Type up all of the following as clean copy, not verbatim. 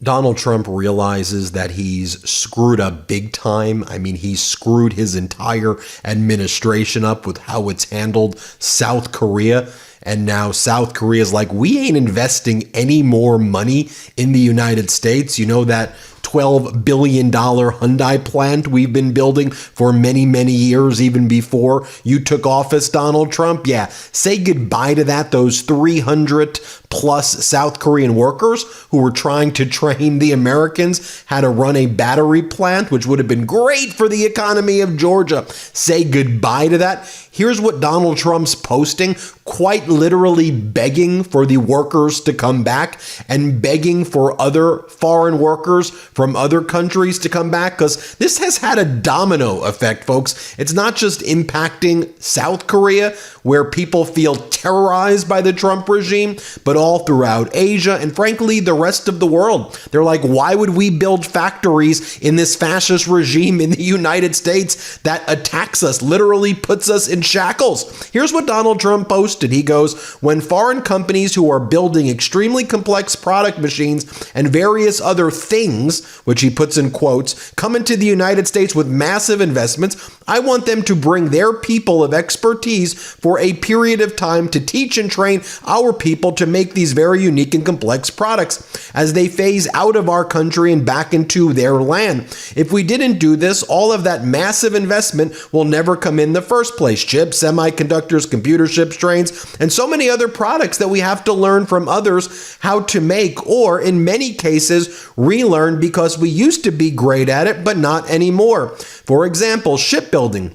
Donald Trump realizes that he's screwed up big time. I mean, he's screwed his entire administration up with how it's handled South Korea. And now South Korea is like, we ain't investing any more money in the United States. You know that $12 billion Hyundai plant we've been building for many, many years, even before you took office, Donald Trump? Yeah, say goodbye to that. Those 300 plus South Korean workers who were trying to train the Americans how to run a battery plant, which would have been great for the economy of Georgia. Say goodbye to that. Here's what Donald Trump's posting, quite literally begging for the workers to come back and begging for other foreign workers from other countries to come back, because this has had a domino effect, folks. It's not just impacting South Korea, where people feel terrorized by the Trump regime, but all throughout Asia and frankly, the rest of the world. They're like, why would we build factories in this fascist regime in the United States that attacks us, literally puts us in shackles? Here's what Donald Trump posted. He goes, when foreign companies who are building extremely complex product machines and various other things, which he puts in quotes, come into the United States with massive investments, I want them to bring their people of expertise for a period of time to teach and train our people to make these very unique and complex products as they phase out of our country and back into their land. If we didn't do this, all of that massive investment will never come in the first place. Chips, semiconductors, computer chips, trains, and so many other products that we have to learn from others how to make, or in many cases, relearn because we used to be great at it, but not anymore. For example, shipbuilding,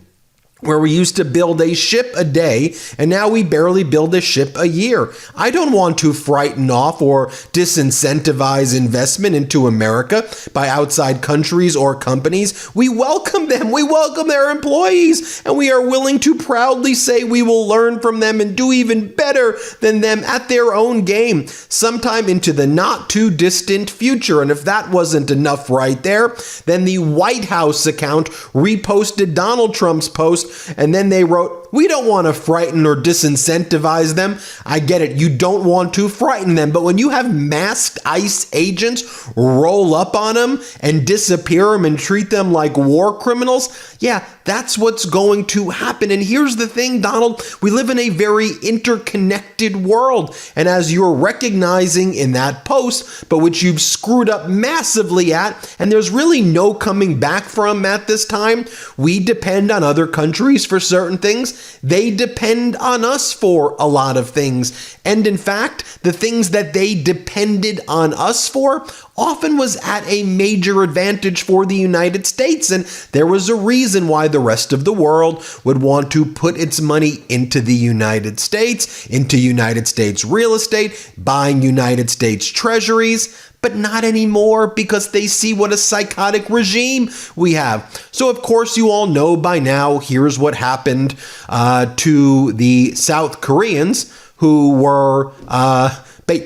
where we used to build a ship a day, and now we barely build a ship a year. I don't want to frighten off or disincentivize investment into America by outside countries or companies. We welcome them. We welcome their employees, and we are willing to proudly say we will learn from them and do even better than them at their own game sometime into the not too distant future. And if that wasn't enough right there, then the White House account reposted Donald Trump's post, and then they wrote, we don't want to frighten or disincentivize them. I get it. You don't want to frighten them. But when you have masked ICE agents roll up on them and disappear them and treat them like war criminals, yeah, that's what's going to happen. And here's the thing, Donald, we live in a very interconnected world. And as you're recognizing in that post, but which you've screwed up massively at, and there's really no coming back from at this time, we depend on other countries for certain things. They depend on us for a lot of things. And in fact, the things that they depended on us for often was at a major advantage for the United States. And there was a reason why the rest of the world would want to put its money into the United States, into United States real estate, buying United States treasuries, but not anymore because they see what a psychotic regime we have. So, of course, you all know by now, here's what happened to the South Koreans who were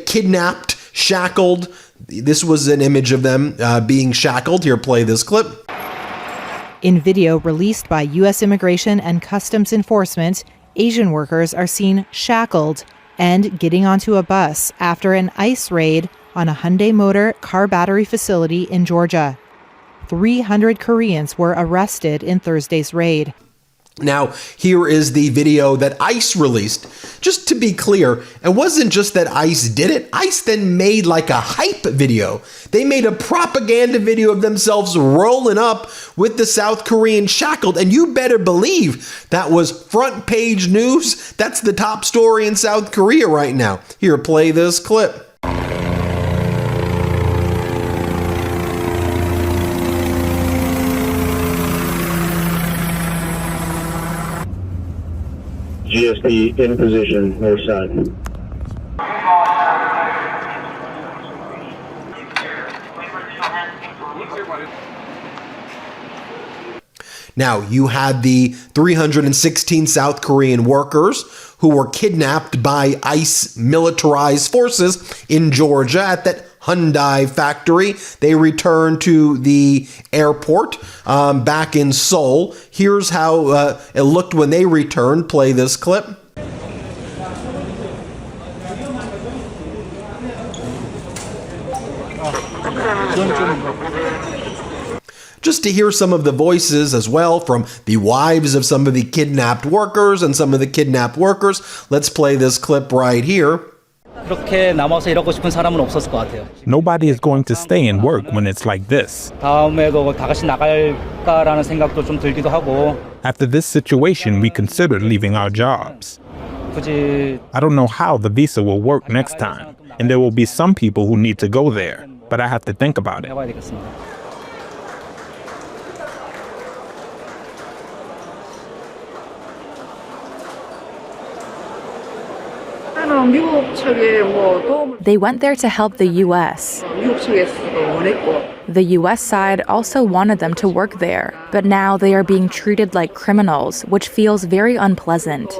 kidnapped, shackled. This was an image of them being shackled. Here, play this clip. In video released by U.S. Immigration and Customs Enforcement, Asian workers are seen shackled and getting onto a bus after an ICE raid on a Hyundai Motor car battery facility in Georgia. 300 Koreans were arrested in Thursday's raid. Now, here is the video that ICE released. Just to be clear, it wasn't just that ICE did it. ICE then made like a hype video. They made a propaganda video of themselves rolling up with the South Korean shackled. And you better believe that was front page news. That's the top story in South Korea right now. Here, play this clip. GSP in position, north side. Now, you had the 316 South Korean workers who were kidnapped by ICE militarized forces in Georgia at that Hyundai factory. They returned to the airport back in Seoul. Here's how it looked when they returned. Play this clip. Just to hear some of the voices as well from the wives of some of the kidnapped workers and some of the kidnapped workers, let's play this clip right here. 그렇게 남아서 일하고 싶은 사람은 없었을 것 같아요. Nobody is going to stay and work when it's like this. 다음에도 다 같이 나갈까라는 생각도 좀 들기도 하고. After this situation, we considered leaving our jobs. 굳이 I don't know how the visa will work next time, and there will be some people who need to go there, but I have to think about it. 해봐야 되겠습니다. They went there to help the U.S. The U.S. side also wanted them to work there, but now they are being treated like criminals, which feels very unpleasant.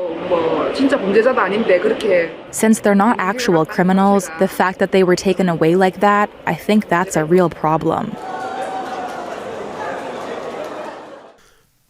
Since they're not actual criminals, the fact that they were taken away like that, I think that's a real problem.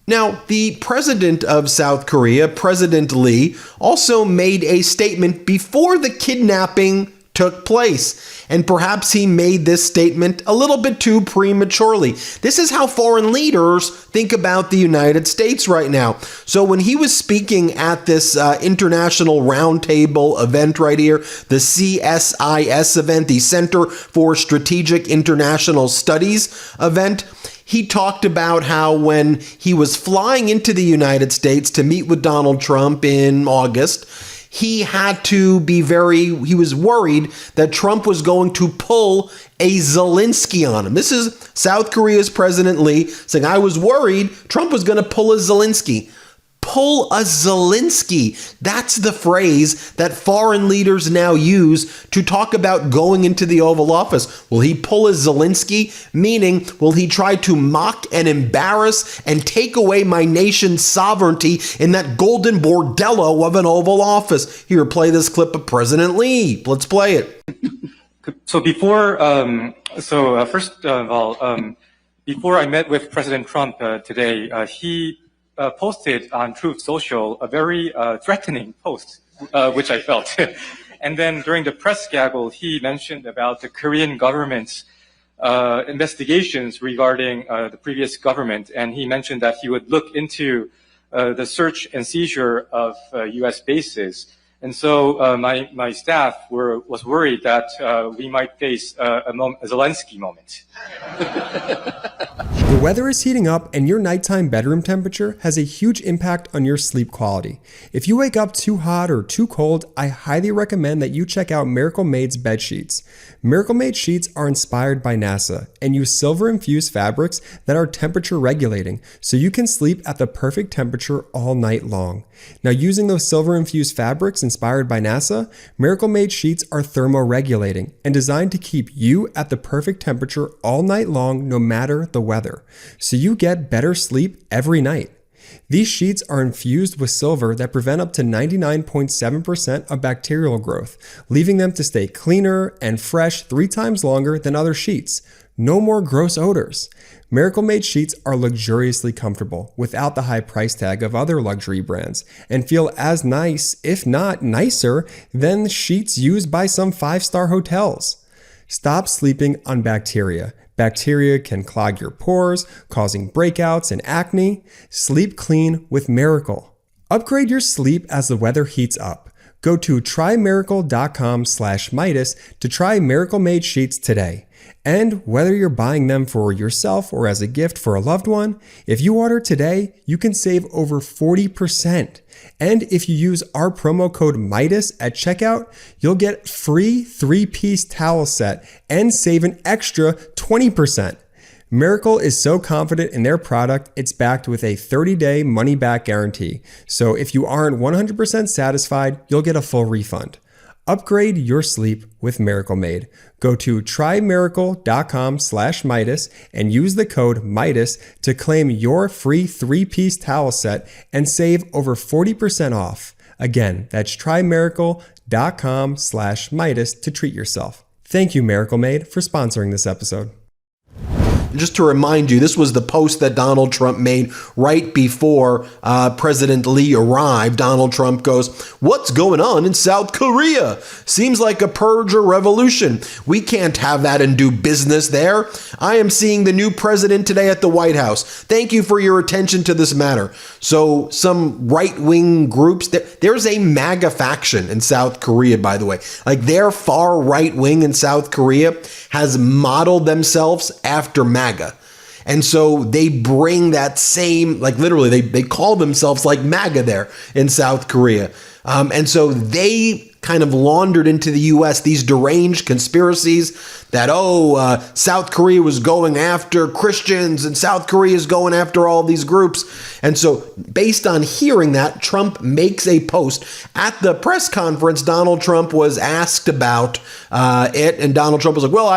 Now, the president of South Korea, President Lee, also made a statement before the kidnapping took place. And perhaps he made this statement a little bit too prematurely. This is how foreign leaders think about the United States right now. So when he was speaking at this international roundtable event right here, the CSIS event, the Center for Strategic International Studies event, he talked about how when he was flying into the United States to meet with Donald Trump in August, he was worried that Trump was going to pull a Zelensky on him. This is South Korea's President Lee saying, I was worried Trump was going to pull a Zelensky. Pull a Zelensky. That's the phrase that foreign leaders now use to talk about going into the Oval Office. Will he pull a Zelensky? Meaning, will he try to mock and embarrass and take away my nation's sovereignty in that golden bordello of an Oval Office? Here, play this clip of President Lee. Let's play it. So first of all, before I met with President Trump today, he posted on Truth Social a very threatening post, which I felt. And then during the press gaggle, he mentioned about the Korean government's investigations regarding the previous government. And he mentioned that he would look into the search and seizure of U.S. bases. And so my staff was worried that we might face a Zelensky moment. The weather is heating up, and your nighttime bedroom temperature has a huge impact on your sleep quality. If you wake up too hot or too cold, I highly recommend that you check out Miracle Made's bed sheets. Miracle Made sheets are inspired by NASA and use silver-infused fabrics that are temperature regulating, so you can sleep at the perfect temperature all night long. Now, using those silver-infused fabrics inspired by NASA, Miracle Made sheets are thermoregulating and designed to keep you at the perfect temperature all night long, no matter the weather, so you get better sleep every night. These sheets are infused with silver that prevent up to 99.7% of bacterial growth, leaving them to stay cleaner and fresh 3 times longer than other sheets. No more gross odors. Miracle Made sheets are luxuriously comfortable without the high price tag of other luxury brands and feel as nice, if not nicer, than sheets used by some 5-star hotels. Stop sleeping on bacteria. Bacteria can clog your pores, causing breakouts and acne. Sleep clean with Miracle. Upgrade your sleep as the weather heats up. Go to trymiracle.com/Meidas to try Miracle Made sheets today. And whether you're buying them for yourself or as a gift for a loved one, if you order today, you can save over 40%. And if you use our promo code Meidas at checkout, you'll get free 3-piece towel set and save an extra 20%. Miracle is so confident in their product, it's backed with a 30-day money-back guarantee. So if you aren't 100% satisfied, you'll get a full refund. Upgrade your sleep with Miracle Made. Go to trymiracle.com/Meidas and use the code Meidas to claim your free 3-piece towel set and save over 40% off. Again, that's trymiracle.com/Meidas to treat yourself. Thank you, Miracle Made, for sponsoring this episode. just to remind you, this was the post that Donald Trump made right before President Lee arrived. Donald Trump goes, "What's going on in South Korea? Seems like a purge or revolution. We can't have that and do business there. I am seeing the new president today at the White House. Thank you for your attention to this matter." So some right-wing groups, there's a MAGA faction in South Korea, by the way. Like their far right wing in South Korea has modeled themselves after MAGA. And so they bring that same, like literally, they call themselves like MAGA there in South Korea. And so they kind of laundered into the U.S. these deranged conspiracies that, South Korea was going after Christians and South Korea is going after all these groups. And so based on hearing that, Trump makes a post. At the press conference, Donald Trump was asked about it, and Donald Trump was like, well,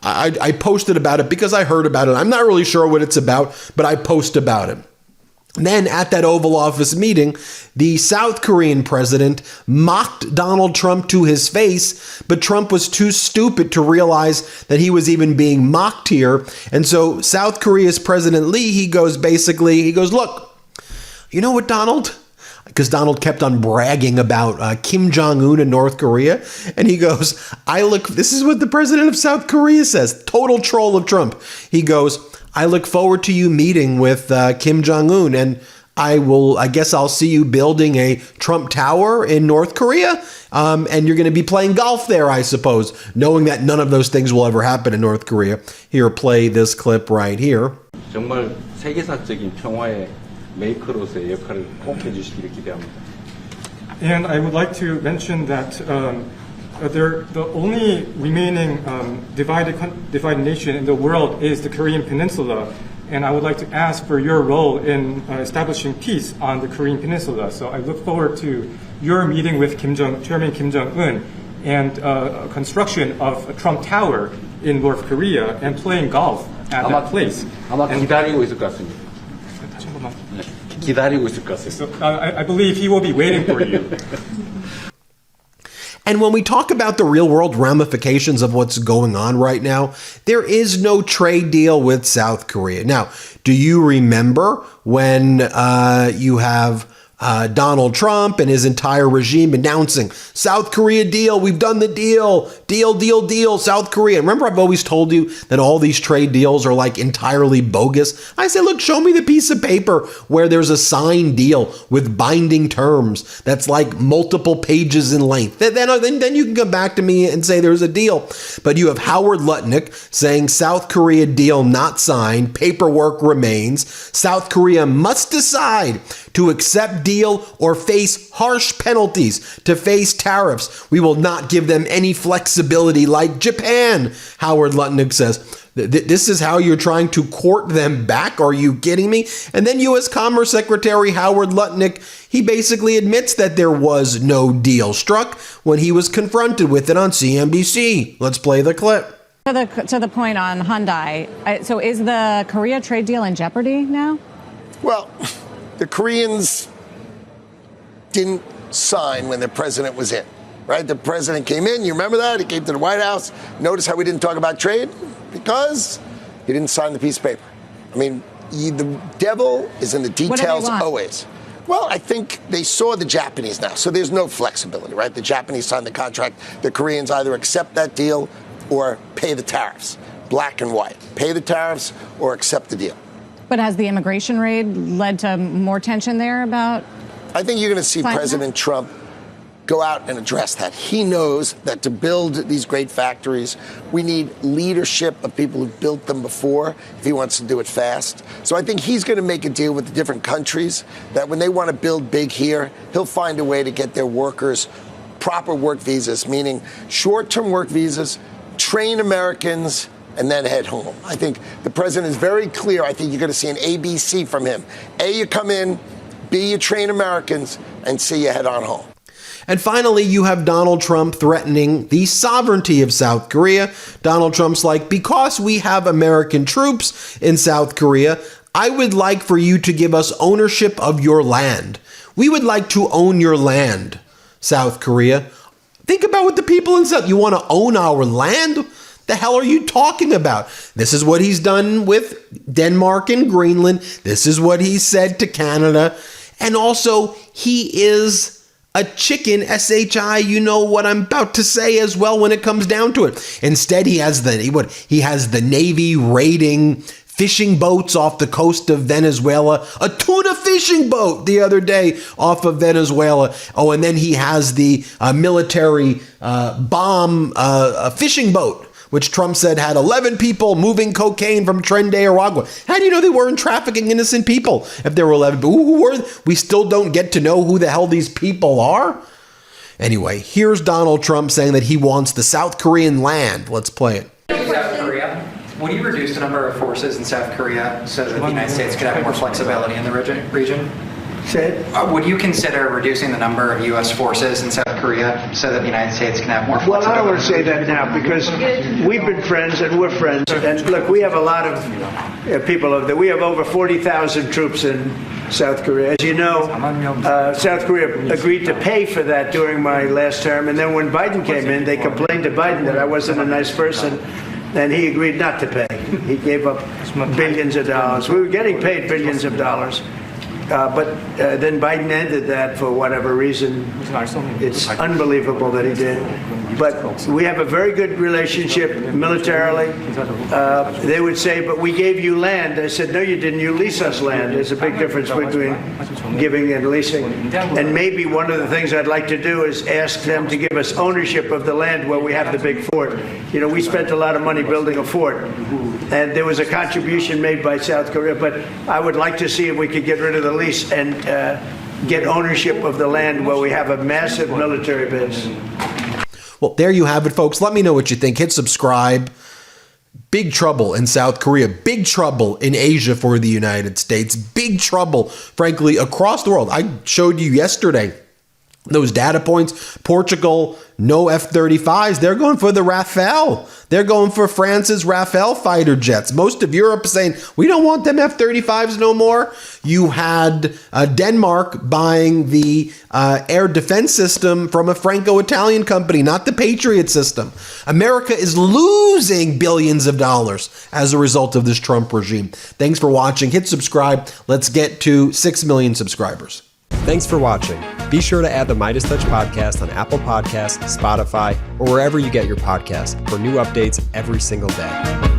I posted about it because I heard about it. I'm not really sure what it's about, but I post about it. Then at that Oval Office meeting, the South Korean president mocked Donald Trump to his face, but Trump was too stupid to realize that he was even being mocked here. And so South Korea's President Lee, he goes, look, you know what, Donald? Because Donald kept on bragging about Kim Jong-un in North Korea. And he goes, this is what the president of South Korea says, total troll of Trump. He goes, "I look forward to you meeting with Kim Jong-un, and I guess I'll see you building a Trump Tower in North Korea, and you're going to be playing golf there, I suppose," knowing that none of those things will ever happen in North Korea. Here, play this clip right here. 정말 세계사적인 평화의 메이커로서의 역할을 꼭 해주시기를 기대합니다. And I would like to mention that the only remaining divided nation in the world is the Korean Peninsula, and I would like to ask for your role in establishing peace on the Korean Peninsula. So I look forward to your meeting with Chairman Kim Jong-un and construction of a Trump Tower in North Korea and playing golf at that place. 아마 기다리고 있을 것 같습니다. 기다리고 있을 것 같습니다. So I believe he will be waiting for you. And when we talk about the real world ramifications of what's going on right now, there is no trade deal with South Korea. Now, do you remember when you have Donald Trump and his entire regime announcing South Korea deal, we've done the deal, South Korea. Remember, I've always told you that all these trade deals are like entirely bogus. I say, look, show me the piece of paper where there's a signed deal with binding terms that's like multiple pages in length. Then you can come back to me and say there's a deal. But you have Howard Lutnick saying South Korea deal not signed, paperwork remains. South Korea must decide to accept deal or face harsh penalties, to face tariffs. We will not give them any flexibility like Japan, Howard Lutnick says. This is how you're trying to court them back? Are you kidding me? And then U.S. Commerce Secretary Howard Lutnick, he basically admits that there was no deal struck when he was confronted with it on CNBC. Let's play the clip. To the point on Hyundai, so is the Korea trade deal in jeopardy now? Well, the Koreans didn't sign when the president was in, right? The president came in, you remember that? He came to the White House. Notice how we didn't talk about trade? Because he didn't sign the piece of paper. I mean, the devil is in the details always. Well, I think they saw the Japanese now, so there's no flexibility, right? The Japanese signed the contract. The Koreans either accept that deal or pay the tariffs. Black and white. Pay the tariffs or accept the deal. But has the immigration raid led to more tension there about? I think you're going to see President Trump go out and address that. He knows that to build these great factories, we need leadership of people who've built them before if he wants to do it fast. So I think he's going to make a deal with the different countries that when they want to build big here, he'll find a way to get their workers proper work visas, meaning short-term work visas, train Americans, and then head home. I think the president is very clear. I think you're going to see an ABC from him. A, you come in, B, you train Americans, and C, you head on home. And finally, you have Donald Trump threatening the sovereignty of South Korea. Donald Trump's like, because we have American troops in South Korea, I would like for you to give us ownership of your land. We would like to own your land, South Korea. Think about what the people in South, you want to own our land? The hell are you talking about? This is what he's done with Denmark and Greenland. This is what he said to Canada. And also, he is a chicken, S-H-I, you know what I'm about to say as well when it comes down to it. Instead, he has the Navy raiding fishing boats off the coast of Venezuela, a tuna fishing boat the other day off of Venezuela. Oh, and then he has the military bomb fishing boat, which Trump said had 11 people moving cocaine from Tren de Aragua. How do you know they weren't trafficking innocent people if there were 11? But who were they? We still don't get to know who the hell these people are. Anyway, here's Donald Trump saying that he wants the South Korean land. Let's play it. South Korea. Would you reduce the number of forces in South Korea so that the United States could have more flexibility in the region? Would you consider reducing the number of U.S. forces in South Korea so that the United States can have more flexibility? Well, I don't want to say that now because we've been friends and we're friends. And look, we have a lot of people over there. We have over 40,000 troops in South Korea. As you know, South Korea agreed to pay for that during my last term. And then when Biden came in, they complained to Biden that I wasn't a nice person. And he agreed not to pay. He gave up billions of dollars. We were getting paid billions of dollars. But then Biden ended that for whatever reason. It's unbelievable that he did. But we have a very good relationship militarily. They would say, but we gave you land. I said, no, you didn't. You lease us land. There's a big difference between giving and leasing. And maybe one of the things I'd like to do is ask them to give us ownership of the land where we have the big fort. You know, we spent a lot of money building a fort. And there was a contribution made by South Korea. But I would like to see if we could get rid of the lease and get ownership of the land where we have a massive military base. Well, there you have it, folks. Let me know what you think. Hit subscribe. Big trouble in South Korea. Big trouble in Asia for the United States. Big trouble, frankly, across the world. I showed you yesterday those data points. Portugal, no F-35s. They're going for the Rafale. They're going for France's Rafale fighter jets. Most of Europe is saying, we don't want them F-35s no more. You had Denmark buying the air defense system from a Franco-Italian company, not the Patriot system. America is losing billions of dollars as a result of this Trump regime. Thanks for watching. Hit subscribe. Let's get to 6 million subscribers. Thanks for watching. Be sure to add the MeidasTouch podcast on Apple Podcasts, Spotify, or wherever you get your podcasts for new updates every single day.